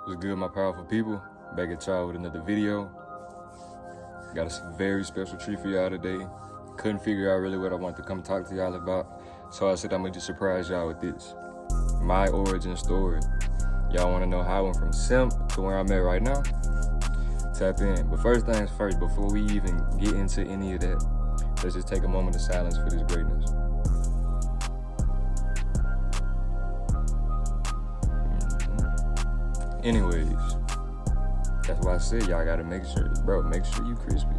What's good, my powerful people? Back at y'all with another video. Got a very special treat for y'all today. Couldn't figure out really what I wanted to come talk to y'all about, so I said I'm gonna just surprise y'all with this. My origin story. Y'all wanna know how I went from simp to where I'm at right now? Tap in. But first things first, before we even get into any of that, let's just take a moment of silence for this greatness. Anyways, that's why I said y'all gotta make sure you crispy.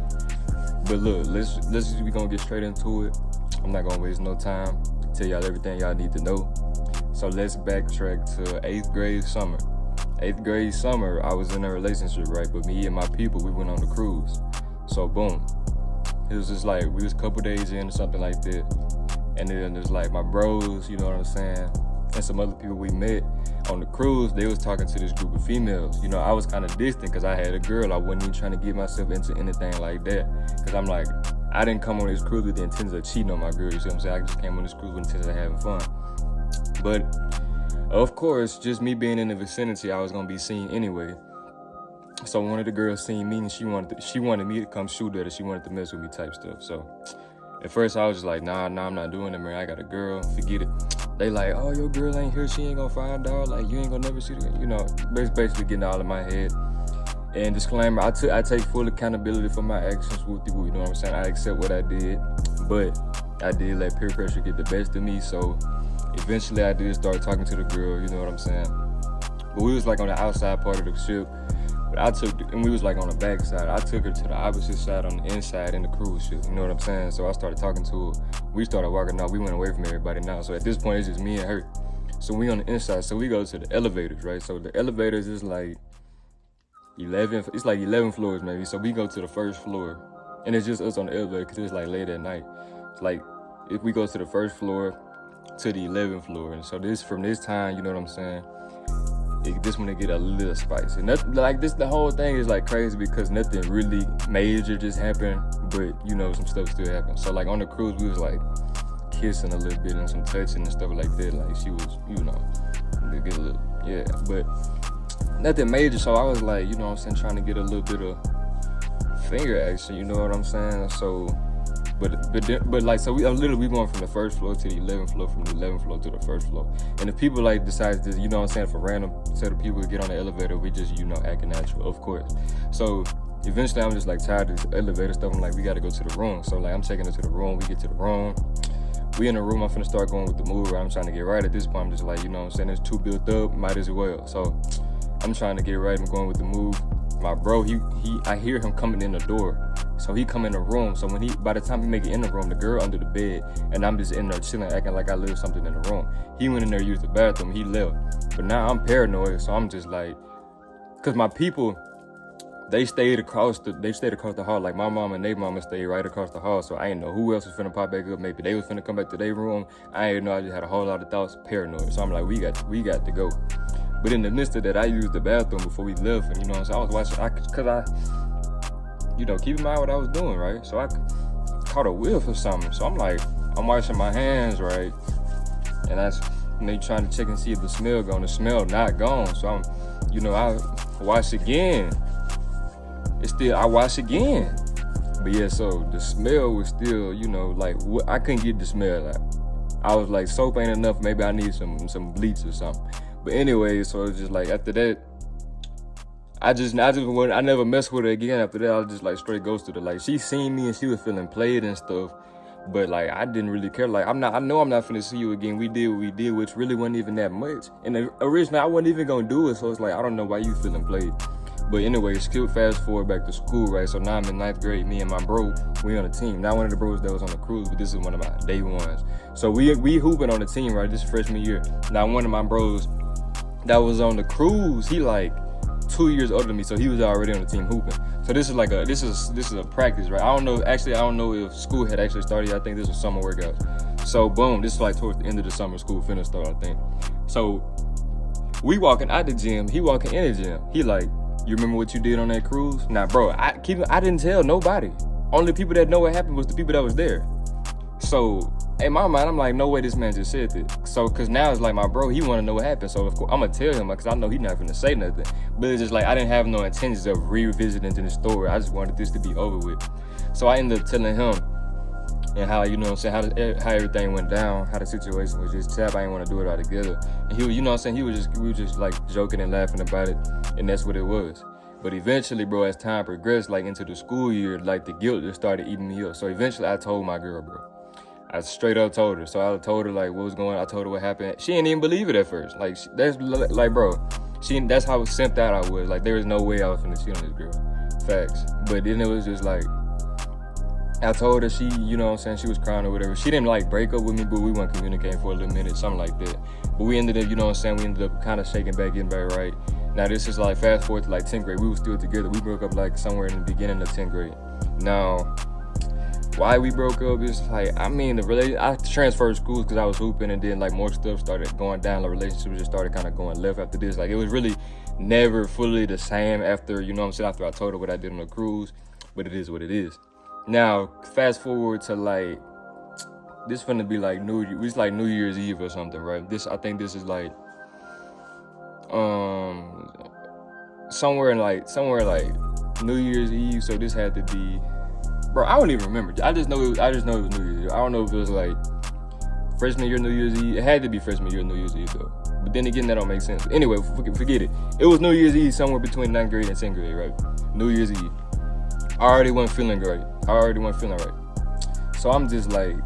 But look, we gonna get straight into it. I'm not gonna waste no time. Tell y'all everything y'all need to know. So let's backtrack to 8th grade summer. 8th grade summer, I was in a relationship, right? But me and my people, we went on the cruise. So boom, it was just like we was a couple days in or something like that. And then there's like my bros, you know what I'm saying? And some other people we met on the cruise, they was talking to this group of females. You know, I was kind of distant because I had a girl. I wasn't even trying to get myself into anything like that. Because I'm like, I didn't come on this cruise with the intention of cheating on my girl. You see what I'm saying? I just came on this cruise with the intention of having fun. But, of course, just me being in the vicinity, I was going to be seen anyway. So one of the girls seen me and she wanted me to come shoot at her. She wanted to mess with me type stuff. So at first I was just like, nah, I'm not doing it, man. I got a girl, forget it. They like, oh, your girl ain't here, she ain't gonna find out, like, you ain't gonna never see her. You know, basically getting all in my head. And disclaimer, I take full accountability for my actions, you know what I'm saying? I accept what I did, but I did let peer pressure get the best of me, so eventually I did start talking to the girl, you know what I'm saying? But we was like on the outside part of the ship, and we was like on the back side. I took her to the opposite side on the inside in the cruise ship, you know what I'm saying? So I started talking to her. We started walking out. We went away from everybody now. So at this point, it's just me and her. So we on the inside. So we go to the elevators, right? So the elevators is like 11, it's like 11 floors maybe. So we go to the first floor. And it's just us on the elevator because it's like late at night. It's like if we go to the first floor to the 11th floor. And so from this time, you know what I'm saying? This when it get a little spicy. Like this, the whole thing is like crazy because nothing really major just happened, but you know some stuff still happened. So like on the cruise, we was like kissing a little bit and some touching and stuff like that. Like she was, you know, get a little, yeah, but nothing major. So I was like, you know what I'm saying, trying to get a little bit of finger action. You know what I'm saying? So. But like, so we going from the first floor to the 11th floor, from the 11th floor to the first floor. And if people like decide to, you know what I'm saying, for random set of people to get on the elevator, we just, you know, acting natural, of course. So eventually I'm just like tired of this elevator stuff. I'm like, we got to go to the room. So like, I'm taking her to the room. We get to the room. We in the room. I'm finna start going with the move. I'm trying to get right. At this point, I'm just like, you know what I'm saying, there's two built up, might as well. So I'm trying to get right. I'm going with the move. My bro, I hear him coming in the door. So he come in the room. So by the time he make it in the room, the girl under the bed, and I'm just in there chilling, acting like I live something in the room. He went in there, used the bathroom, he left. But now I'm paranoid, so I'm just like, cause my people, they stayed across the hall. Like my mama and their mama stayed right across the hall. So I didn't know who else was finna pop back up. Maybe they was finna come back to their room. I didn't know. I just had a whole lot of thoughts, paranoid. So I'm like, we got to go. But in the midst of that, I used the bathroom before we left, and you know what I'm saying, I was watching, you know, keep in mind what I was doing, right? So I caught a whiff or something. So I'm like, I'm washing my hands, right? And they trying to check and see if the smell gone. The smell not gone. So I'm, you know, I wash again. I wash again. But yeah, so the smell was still, you know, like, I couldn't get the smell out. I was like, soap ain't enough. Maybe I need some bleach or something. But anyway, so it was just like, after that, I never messed with her again. After that, I was just like straight ghosted her. Like she seen me and she was feeling played and stuff, but like I didn't really care. Like I know I'm not finna see you again. We did what we did, which really wasn't even that much. And originally I wasn't even gonna do it, so it's like I don't know why you feeling played. But anyway, fast forward back to school, right? So now I'm in 9th grade. Me and my bro, we on a team. Not one of the bros that was on the cruise, but this is one of my day ones. So we hooping on the team, right? This is freshman year. Now one of my bros that was on the cruise, he like 2 years older than me, so he was already on the team hooping. So this is a practice, right? I don't know if school had actually started yet. I think this was summer workouts. So boom, this is like towards the end of the summer, school finna start, I think. So we walking out the gym, he walking in the gym. He like, you remember what you did on that cruise? Nah, bro, I didn't tell nobody. Only people that know what happened was the people that was there. So in my mind, I'm like, no way this man just said that. So, cause now it's like my bro, he want to know what happened. So of course I'm gonna tell him, cause I know he's not gonna say nothing. But it's just like I didn't have no intentions of revisiting the story. I just wanted this to be over with. So I ended up telling him and how, you know what I'm saying, how everything went down, how the situation was just sad. I didn't want to do it all together. And he, you know what I'm saying, we were just like joking and laughing about it, and that's what it was. But eventually, bro, as time progressed, like into the school year, like the guilt just started eating me up. So eventually I told my girl, bro. I straight up told her. So I told her like what was going on. I told her what happened. She didn't even believe it at first. Like that's like, bro, that's how simped out I was. Like there was no way I was finna cheat on this girl. Facts. But then it was just like, I told her, she, you know what I'm saying, she was crying or whatever. She didn't like break up with me, but we weren't communicating for a little minute, something like that. But we ended up, you know what I'm saying, we ended up kind of shaking back, getting back right. Now this is like fast forward to like 10th grade. We were still together. We broke up like somewhere in the beginning of 10th grade. Now, why we broke up is like, I mean, I transferred schools because I was hooping, and then like more stuff started going down. The relationship just started kind of going left after this. Like it was really never fully the same after, you know what I'm saying, after I told her what I did on the cruise. But it is what it is. Now, fast forward to like, this finna be like it's like New Year's Eve or something, right? I think this is like, somewhere like New Year's Eve. So this had to be, bro, I don't even remember. I just know it was New Year's Eve. I don't know if it was like freshman year New Year's Eve. It had to be freshman year New Year's Eve though. But then again, that don't make sense. Anyway, forget it. It was New Year's Eve somewhere between 9th grade and 10th grade, right? New Year's Eve. I already wasn't feeling great. I already wasn't feeling right. So I'm just like,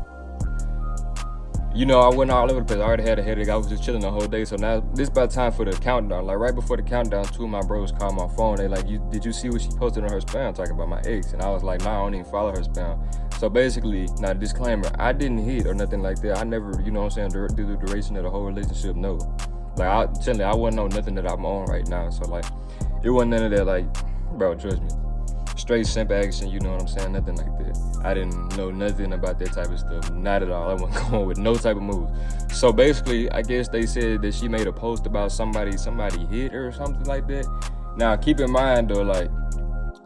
you know, I went all over the place. I already had a headache. I was just chilling the whole day. So now this is about time for the countdown. Like right before the countdown, two of my bros called my phone. They like, did you see what she posted on her spam talking about my ex? And I was like, nah, I don't even follow her spam. So basically, now disclaimer, I didn't hit or nothing like that. I never, you know what I'm saying, through the duration of the whole relationship, no. Like I telling you, I wouldn't know nothing that I'm on right now. So like, it wasn't none of that. Like, bro, trust me. Straight simp action, you know what I'm saying? Nothing like that. I didn't know nothing about that type of stuff. Not at all. I wasn't going with no type of moves. So basically, I guess they said that she made a post about somebody hit her or something like that. Now, keep in mind though, like,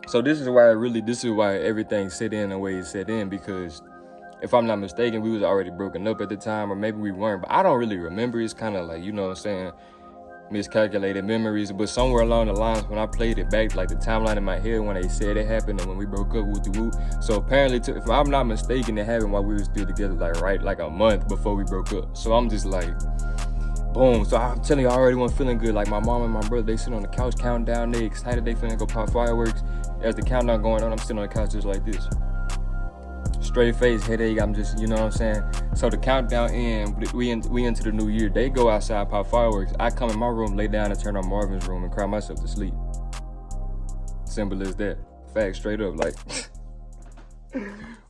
so this is why everything set in the way it set in, because if I'm not mistaken, we was already broken up at the time, or maybe we weren't, but I don't really remember. It's kind of like, you know what I'm saying, miscalculated memories. But somewhere along the lines, when I played it back, like the timeline in my head when they said it happened and when we broke up, woo. So apparently, if I'm not mistaken, it happened while we were still together, like a month before we broke up. So I'm just like, boom. So I'm telling you, I already wasn't feeling good. Like my mom and my brother, they sit on the couch counting down. They excited, they finna go pop fireworks. As the countdown going on, I'm sitting on the couch just like this. Straight face, headache, I'm just, you know what I'm saying? So the countdown ends, we into the new year. They go outside, pop fireworks. I come in my room, lay down and turn on Marvin's room and cry myself to sleep. Simple as that. Fact, straight up, like,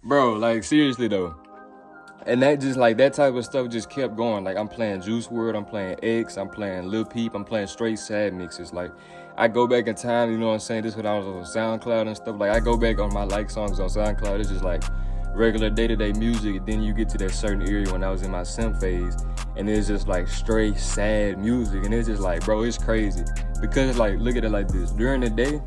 bro, like seriously though. And that just like, that type of stuff just kept going. Like I'm playing Juice WRLD, I'm playing X, I'm playing Lil Peep, I'm playing straight sad mixes. Like I go back in time, you know what I'm saying? This is when I was on SoundCloud and stuff. Like I go back on my like songs on SoundCloud. It's just like regular day-to-day music. Then you get to that certain area when I was in my simp phase, and it's just like straight sad music. And it's just like, bro, it's crazy. Because like, look at it like this. During the day,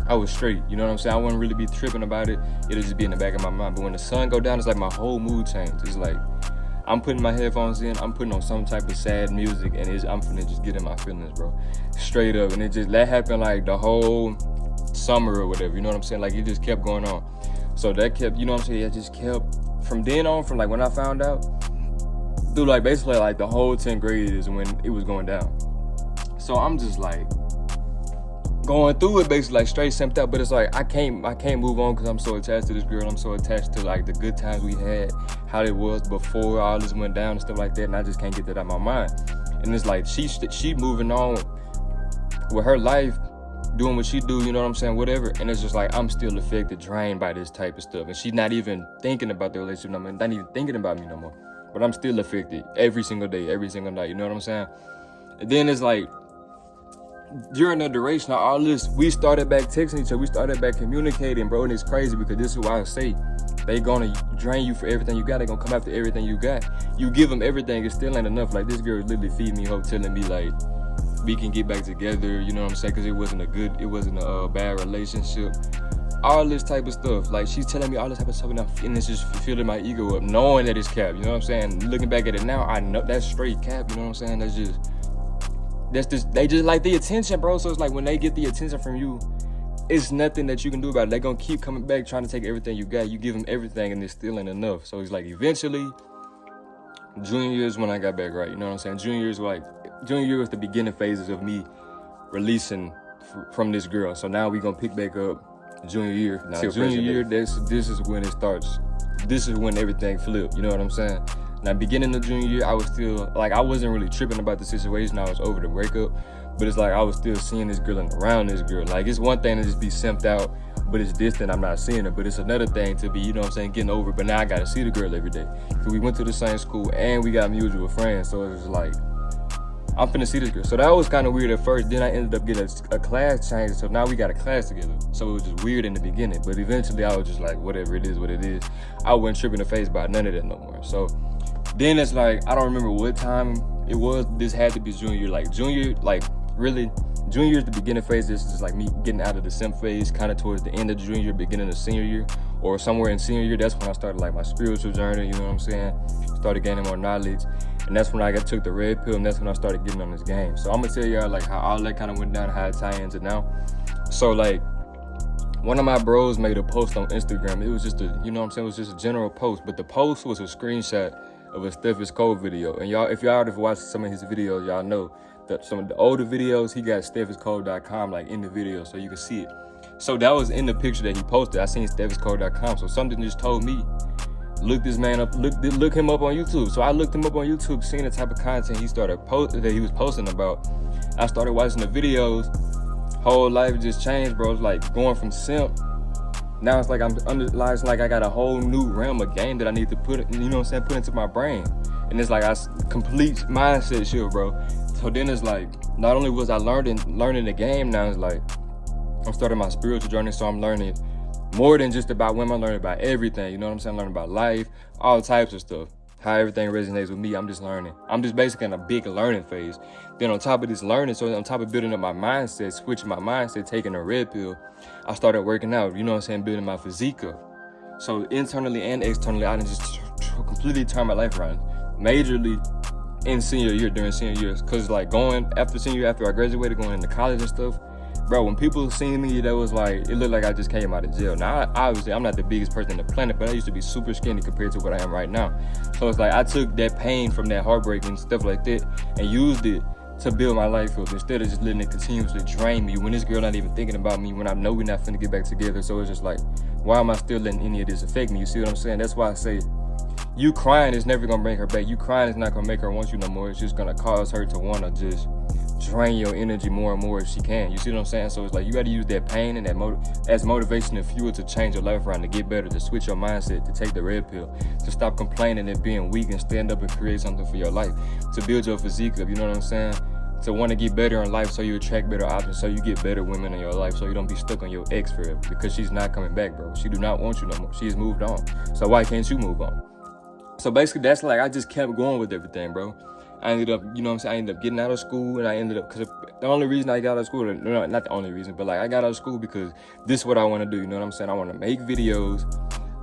I was straight, you know what I'm saying? I wouldn't really be tripping about it. It'll just be in the back of my mind. But when the sun go down, it's like my whole mood changed. It's like, I'm putting my headphones in, I'm putting on some type of sad music, and I'm finna just get in my feelings, bro. Straight up. And that happened like the whole summer or whatever, you know what I'm saying? Like it just kept going on. So that kept, you know what I'm saying? It just kept, from then on, from like when I found out, through like basically like the whole 10th grade is when it was going down. So I'm just like, going through it basically like straight simped out, but it's like I can't move on because I'm so attached to this girl. I'm so attached to like the good times we had, how it was before all this went down and stuff like that, and I just can't get that out of my mind. And it's like she moving on with her life, doing what she do, you know what I'm saying, whatever. And it's just like I'm still affected, drained by this type of stuff, and she's not even thinking about the relationship no more, not even thinking about me no more. But I'm still affected every single day, every single night, you know what I'm saying? And then it's like, during the duration of all this, we started back texting each other, we started back communicating, bro. And it's crazy because this is why I say they gonna drain you for everything you got. They gonna come after everything you got. You give them everything, it still ain't enough. Like this girl is literally feeding me hope, telling me like we can get back together, you know what I'm saying? Because it wasn't a bad relationship. all this type of stuff. Like, she's telling me all this type of stuff, and it's just filling my ego up, knowing that it's cap. You know what I'm saying? Looking back at it now, I know that's straight cap. You know what I'm saying? They just like the attention, bro. So it's like when they get the attention from you, it's nothing that you can do about it. They're gonna keep coming back, trying to take everything you got. You give them everything, and it's still ain't enough. So it's like eventually, junior year is when I got back right. You know what I'm saying? Junior year was the beginning phases of me releasing from this girl. So now we gonna pick back up junior year. Now junior year, this is when it starts. This is when everything flipped. You know what I'm saying? Now beginning of junior year, I was still like, I wasn't really tripping about the situation. I was over the breakup, but it's like I was still seeing this girl and around this girl. Like, it's one thing to just be simped out, but it's distant, I'm not seeing her. But it's another thing to be, you know what I'm saying, getting over it. But now I gotta see the girl every day. Cause we went to the same school and we got mutual friends. So it was like, I'm finna see this girl. So that was kind of weird at first. Then I ended up getting a class change. So now we got a class together. So it was just weird in the beginning. But eventually I was just like, whatever it is, what it is. I wasn't tripping the face about none of that no more. So then it's like, I don't remember what time it was. This had to be junior year. Like junior, like really, junior is the beginning phase. This is like me getting out of the simp phase, kind of towards the end of junior year, beginning of senior year, or somewhere in senior year. That's when I started like my spiritual journey, you know what I'm saying? Started gaining more knowledge. And that's when I took the red pill, and that's when I started getting on this game. So I'm gonna tell y'all like how all that kind of went down, how it tie into now. So like, one of my bros made a post on Instagram. It was just a, you know what I'm saying, it was just a general post, but the post was a screenshot of a Steph is Cold video. And y'all, if y'all already watched some of his videos, y'all know that some of the older videos, he got stephiscold.com like in the video, so you can see it. So that was in the picture that he posted. I seen stephiscold.com, so something just told me, look this man up, look him up on YouTube. So I looked him up on YouTube, seeing the type of content he was posting about. I started watching the videos. Whole life just changed, bro. It's like going from simp. Now it's like it's like I got a whole new realm of game that I need to put into my brain. And it's like complete mindset shift, bro. So then it's like, not only was I learning the game, now it's like I'm starting my spiritual journey, so I'm learning more than just about women. I'm learning about everything, you know what I'm saying? I'm learning about life, all types of stuff. How everything resonates with me, I'm just learning. I'm just basically in a big learning phase. Then on top of this learning, so on top of building up my mindset, switching my mindset, taking a red pill, I started working out, you know what I'm saying, building my physique up. So internally and externally, I done just completely turned my life around. Majorly in senior year, during senior years. Cause like going after senior year, after I graduated, going into college and stuff, bro, when people seen me, that was like, it looked like I just came out of jail. Now, obviously, I'm not the biggest person on the planet, but I used to be super skinny compared to what I am right now. So it's like I took that pain from that heartbreak and stuff like that and used it to build my life up instead of just letting it continuously drain me when this girl not even thinking about me, when I know we're not finna get back together. So it's just like, why am I still letting any of this affect me? You see what I'm saying? That's why I say, you crying is never gonna bring her back. You crying is not gonna make her want you no more. It's just gonna cause her to wanna just drain your energy more and more if she can. You see what I'm saying? So it's like you got to use that pain and that as motivation and fuel to change your life around, to get better, to switch your mindset, to take the red pill, to stop complaining and being weak and stand up and create something for your life, to build your physique up, you know what I'm saying? To want to get better in life so you attract better options, so you get better women in your life, so you don't be stuck on your ex forever, because she's not coming back, bro. She do not want you no more. She's moved on. So why can't you move on? So basically that's like, I just kept going with everything, bro. I ended up, you know what I'm saying, I ended up getting out of school, and I ended up, because the only reason I got out of school, no, not the only reason, but like I got out of school because this is what I want to do, you know what I'm saying? I want to make videos,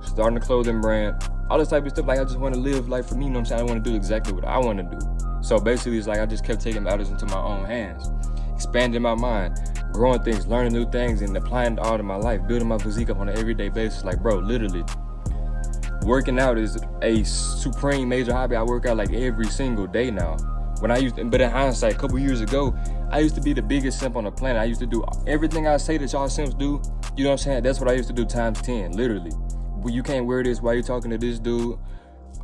starting a clothing brand, all this type of stuff. Like I just want to live life for me, you know what I'm saying? I want to do exactly what I want to do. So basically it's like I just kept taking matters into my own hands, expanding my mind, growing things, learning new things, and applying it all to my life, building my physique up on an everyday basis. Like, bro, literally, working out is a supreme major hobby. I work out like every single day now. But in hindsight, a couple years ago, I used to be the biggest simp on the planet. I used to do everything I say that y'all simps do. You know what I'm saying? That's what I used to do times 10, literally. Well, you can't wear this while you're talking to this dude.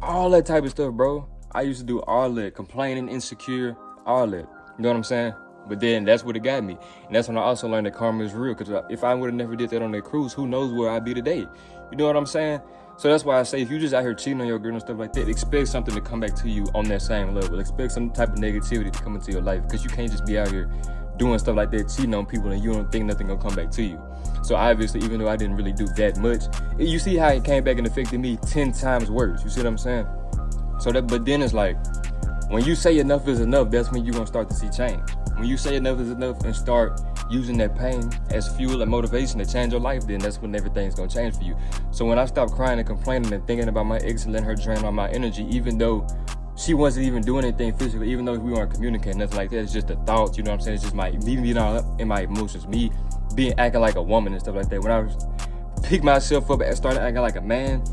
All that type of stuff, bro. I used to do all that, complaining, insecure, all that. You know what I'm saying? But then that's what it got me. And that's when I also learned that karma is real. Because if I would have never did that on that cruise, who knows where I'd be today? You know what I'm saying? So that's why I say, if you just out here cheating on your girl and stuff like that, expect something to come back to you on that same level. Expect some type of negativity to come into your life, because you can't just be out here doing stuff like that, cheating on people, and you don't think nothing gonna come back to you. So obviously, even though I didn't really do that much, you see how it came back and affected me 10 times worse. You see what I'm saying? So but then it's like, when you say enough is enough, that's when you're gonna start to see change. When you say enough is enough and start using that pain as fuel and motivation to change your life, then that's when everything's gonna change for you. So when I stopped crying and complaining and thinking about my ex and letting her drain on my energy, even though she wasn't even doing anything physically, even though we weren't communicating, nothing like that, it's just the thoughts, you know what I'm saying? It's just me being all up in my emotions, me acting like a woman and stuff like that. When I picked myself up and started acting like a man,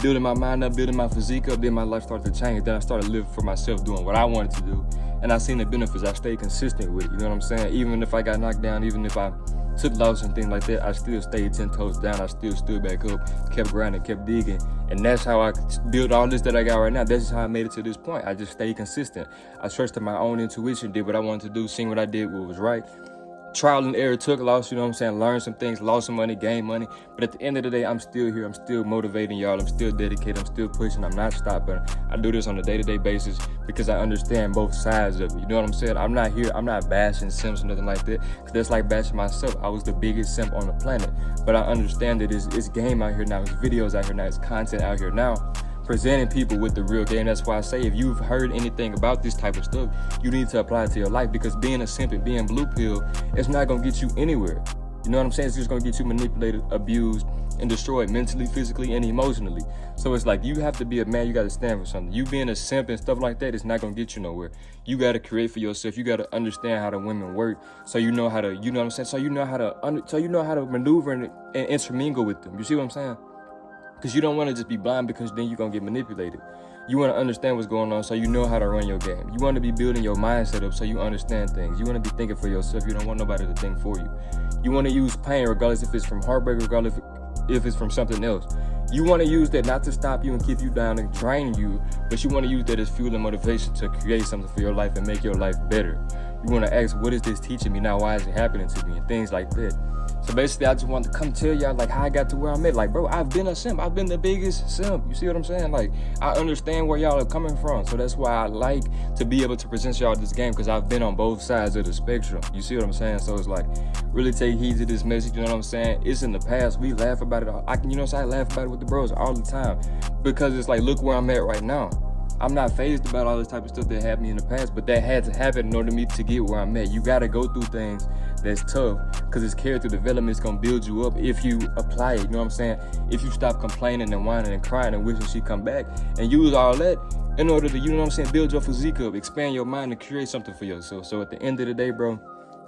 building my mind up, building my physique up, then my life started to change. Then I started living for myself, doing what I wanted to do. And I seen the benefits. I stayed consistent with it, you know what I'm saying? Even if I got knocked down, even if I took losses and things like that, I still stayed 10 toes down. I still stood back up, kept grinding, kept digging. And that's how I built all this that I got right now. That's how I made it to this point. I just stayed consistent. I trusted my own intuition, did what I wanted to do, seen what I did, what was right. Trial and error, took loss, you know what I'm saying? Learned some things, lost some money, gained money. But at the end of the day, I'm still here. I'm still motivating y'all. I'm still dedicated. I'm still pushing. I'm not stopping. I do this on a day-to-day basis because I understand both sides of it. You know what I'm saying? I'm not here. I'm not bashing simps or nothing like that. Because that's like bashing myself. I was the biggest simp on the planet. But I understand that it's game out here now. It's videos out here now. It's content out here now, presenting people with the real game. That's why I say if you've heard anything about this type of stuff, you need to apply it to your life, because being a simp and being blue pill, it's not gonna get you anywhere. You know what I'm saying? It's just gonna get you manipulated, abused, and destroyed mentally, physically, and emotionally. So it's like you have to be a man. You gotta stand for something. You being a simp and stuff like that is not gonna get you nowhere. You gotta create for yourself. You gotta understand how the women work, so you know how to, you know what I'm saying? So you know how to maneuver and intermingle with them. You see what I'm saying? Because you don't want to just be blind, because then you're going to get manipulated. You want to understand what's going on so you know how to run your game. You want to be building your mindset up so you understand things. You want to be thinking for yourself. You don't want nobody to think for you. You want to use pain, regardless if it's from heartbreak, regardless if it's from something else. You want to use that not to stop you and keep you down and drain you, but you want to use that as fuel and motivation to create something for your life and make your life better. You want to ask, what is this teaching me now? Why is it happening to me? And things like that. So basically, I just wanted to come tell y'all like how I got to where I'm at. Like, bro, I've been a simp. I've been the biggest simp. You see what I'm saying? Like, I understand where y'all are coming from. So that's why I like to be able to present y'all this game, because I've been on both sides of the spectrum. You see what I'm saying? So it's like, really take heed to this message. You know what I'm saying? It's in the past. We laugh about it. You know what I'm saying? I laugh about it with the bros all the time, because it's like, look where I'm at right now. I'm not fazed about all this type of stuff that happened in the past, but that had to happen in order for me to get where I'm at. You gotta go through things that's tough, because it's character development. It's gonna build you up if you apply it. You know what I'm saying? If you stop complaining and whining and crying and wishing she come back, and use all that in order to, you know what I'm saying, build your physique up, expand your mind, and create something for yourself. So at the end of the day, bro,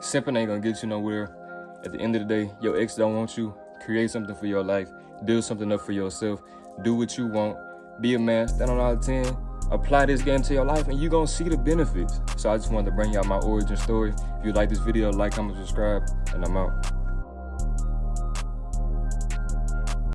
simping ain't gonna get you nowhere. At the end of the day, your ex don't want you. Create something for your life. Build something up for yourself. Do what you want. Be a man. Stand on all 10. Apply this game to your life, and you're gonna see the benefits. So I just wanted to bring y'all my origin story. If you like this video, like, comment, subscribe, and I'm out.